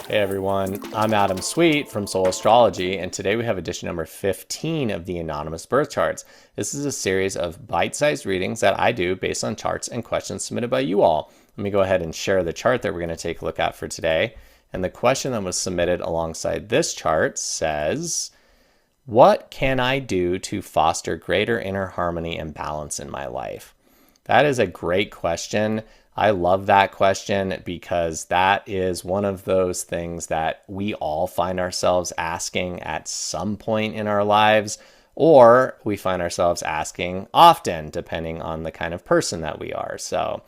Hey everyone, I'm Adam Sweet from Soul Astrology, and today we have edition number 15 of the Anonymous Birth Charts. This is a series of bite-sized readings that I do based on charts and questions submitted by you all. Let me go ahead and share the chart that we're going to take a look at for today. And the question that was submitted alongside this chart says, what can I do to foster greater inner harmony and balance in my life? That is a great question. I love that question because that is one of those things that we all find ourselves asking at some point in our lives, or we find ourselves asking often, depending on the kind of person that we are. So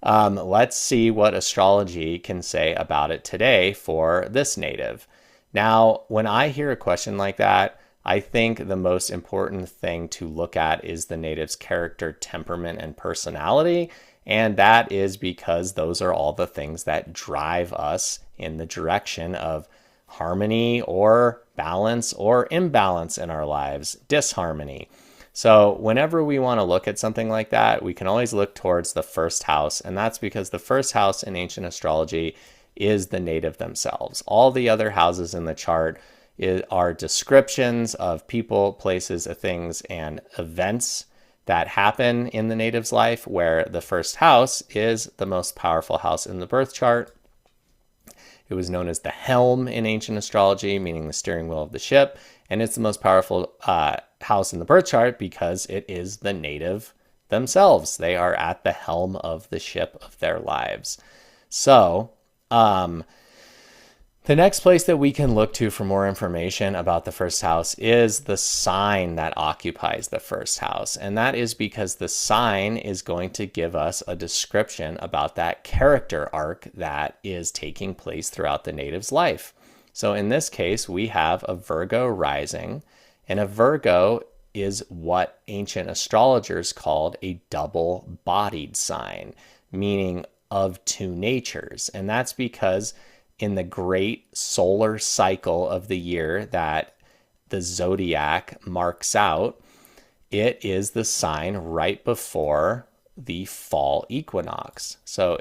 let's see what astrology can say about it today for this native. Now, when I hear a question like that, I think the most important thing to look at is the native's character, temperament, and personality. And that is because those are all the things that drive us in the direction of harmony or balance or imbalance in our lives, disharmony. So whenever we want to look at something like that, we can always look towards the first house. And that's because the first house in ancient astrology is the native themselves. All the other houses in the chart are descriptions of people, places, things, and events that happen in the native's life, where the first house is the most powerful house in the birth chart. It was known as the helm in ancient astrology, meaning the steering wheel of the ship, and it's the most powerful house in the birth chart because it is the native themselves. They are at the helm of the ship of their lives. So, the next place that we can look to for more information about the first house is the sign that occupies the first house. And that is because the sign is going to give us a description about that character arc that is taking place throughout the native's life. So in this case, we have a Virgo rising, and a Virgo is what ancient astrologers called a double-bodied sign, meaning of two natures. And that's because in the great solar cycle of the year that the zodiac marks out, it is the sign right before the fall equinox. So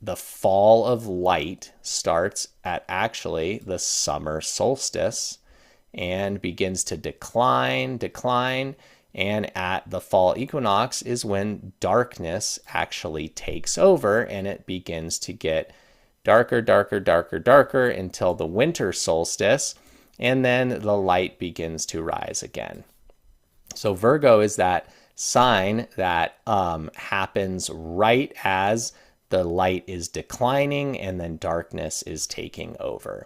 the fall of light starts at actually the summer solstice and begins to decline, and at the fall equinox is when darkness actually takes over and it begins to get darker until the winter solstice, and then the light begins to rise again. So Virgo is that sign that happens right as the light is declining and then darkness is taking over.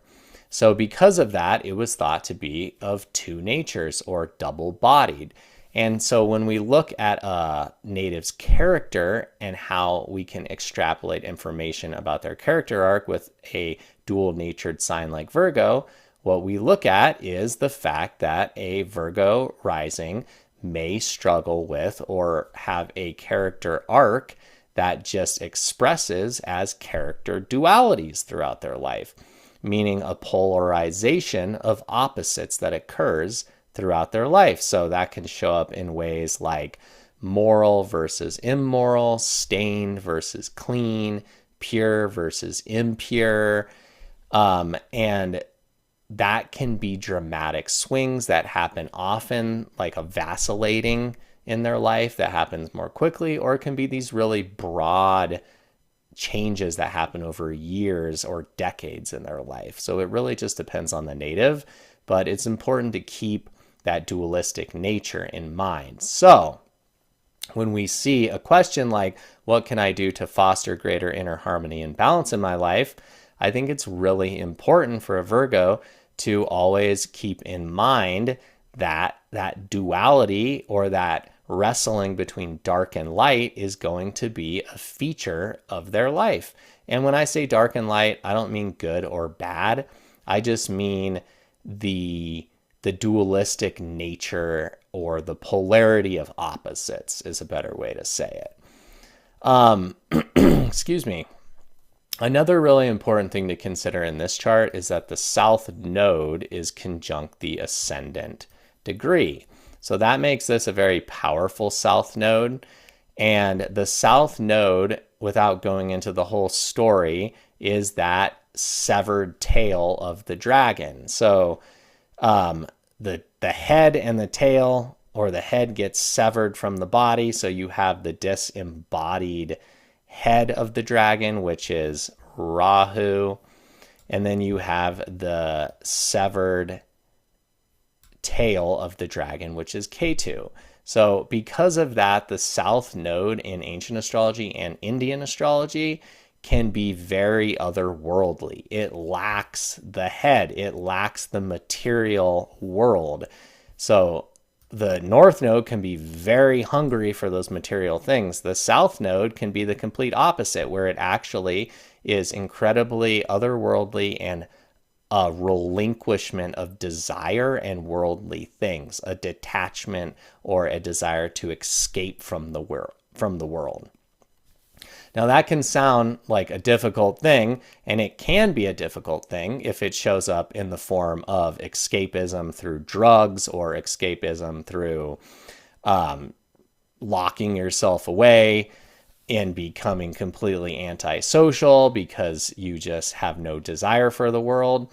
So because of that, it was thought to be of two natures or double-bodied. And so when we look at a native's character and how we can extrapolate information about their character arc with a dual-natured sign like Virgo, what we look at is the fact that a Virgo rising may struggle with or have a character arc that just expresses as character dualities throughout their life, meaning a polarization of opposites that occurs throughout their life. So that can show up in ways like moral versus immoral, stained versus clean, pure versus impure. And that can be dramatic swings that happen often, like a vacillating in their life that happens more quickly, or it can be these really broad changes that happen over years or decades in their life. So it really just depends on the native, but it's important to keep that dualistic nature in mind. So when we see a question like, what can I do to foster greater inner harmony and balance in my life? I think it's really important for a Virgo to always keep in mind that that duality or that wrestling between dark and light is going to be a feature of their life. And when I say dark and light, I don't mean good or bad. I just mean the dualistic nature or the polarity of opposites is a better way to say it. Excuse me. Another really important thing to consider in this chart is that the south node is conjunct the ascendant degree. So that makes this a very powerful south node. And the south node, without going into the whole story, is that severed tail of the dragon. So the head and the tail, or the head gets severed from the body. So you have the disembodied head of the dragon, which is Rahu. And then you have the severed tail of the dragon, which is Ketu. So because of that, the South Node in ancient astrology and Indian astrology can be very otherworldly. It lacks the head. It lacks the material world. So the North Node can be very hungry for those material things. The South Node can be the complete opposite, where it actually is incredibly otherworldly and a relinquishment of desire and worldly things, a detachment or a desire to escape from the world. Now that can sound like a difficult thing, and it can be a difficult thing if it shows up in the form of escapism through drugs or escapism through locking yourself away and becoming completely antisocial because you just have no desire for the world.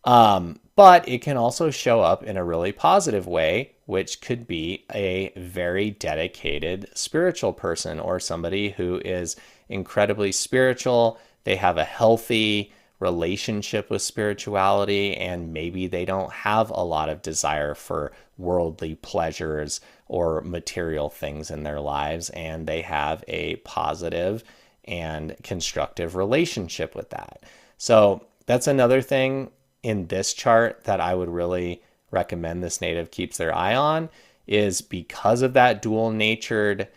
But it can also show up in a really positive way, which could be a very dedicated spiritual person or somebody who is incredibly spiritual. They have a healthy relationship with spirituality, and maybe they don't have a lot of desire for worldly pleasures or material things in their lives, and they have a positive and constructive relationship with that. So that's another thing in this chart that I would really recommend this native keeps their eye on, is because of that dual natured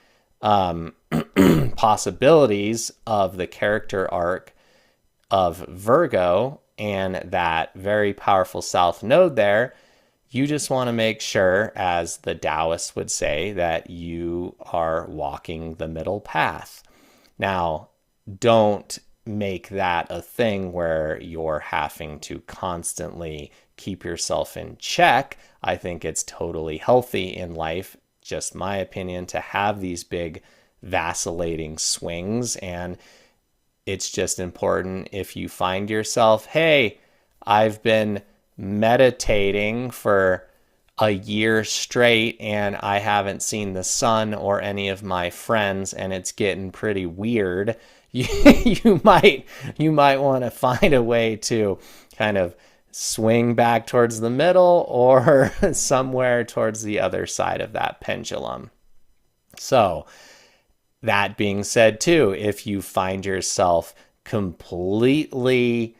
possibilities of the character arc of Virgo and that very powerful South Node there. You just want to make sure, as the Taoists would say, that you are walking the middle path. Now, don't make that a thing where you're having to constantly keep yourself in check. I think it's totally healthy in life, just my opinion, to have these big vacillating swings. And it's just important if you find yourself, hey, I've been meditating for a year straight and I haven't seen the sun or any of my friends and it's getting pretty weird. You might want to find a way to kind of swing back towards the middle or somewhere towards the other side of that pendulum. So that being said too, if you find yourself completely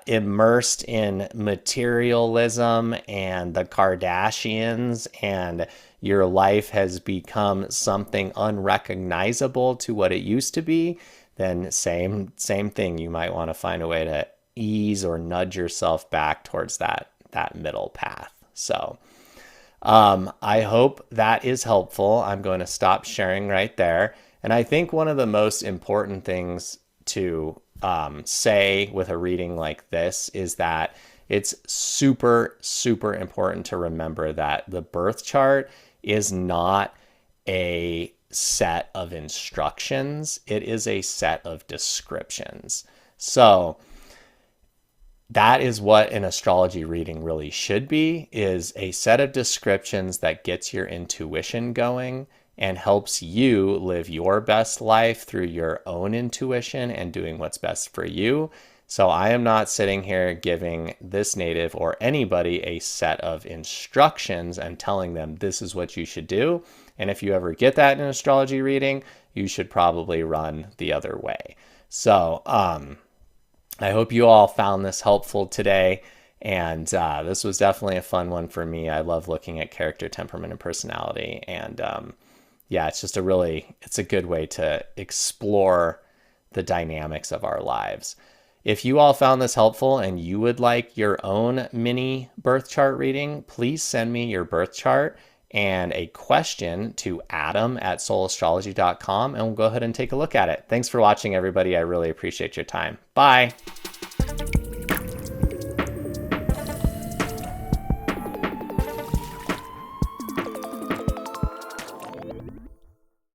immersed in materialism and the Kardashians, and your life has become something unrecognizable to what it used to be, then same thing. You might want to find a way to ease or nudge yourself back towards that middle path. So I hope that is helpful. I'm going to stop sharing right there. And I think one of the most important things to say with a reading like this is that it's super, super important to remember that the birth chart is not a set of instructions. It is a set of descriptions. So that is what an astrology reading really should be, is a set of descriptions that gets your intuition going and helps you live your best life through your own intuition and doing what's best for you. So I am not sitting here giving this native or anybody a set of instructions and telling them this is what you should do. And if you ever get that in an astrology reading, you should probably run the other way. So I hope you all found this helpful today. And this was definitely a fun one for me. I love looking at character, temperament, and personality. And yeah, it's just it's a good way to explore the dynamics of our lives. If you all found this helpful and you would like your own mini birth chart reading, please send me your birth chart and a question to adam@soulastrology.com, and we'll go ahead and take a look at it. Thanks for watching, everybody. I really appreciate your time. Bye.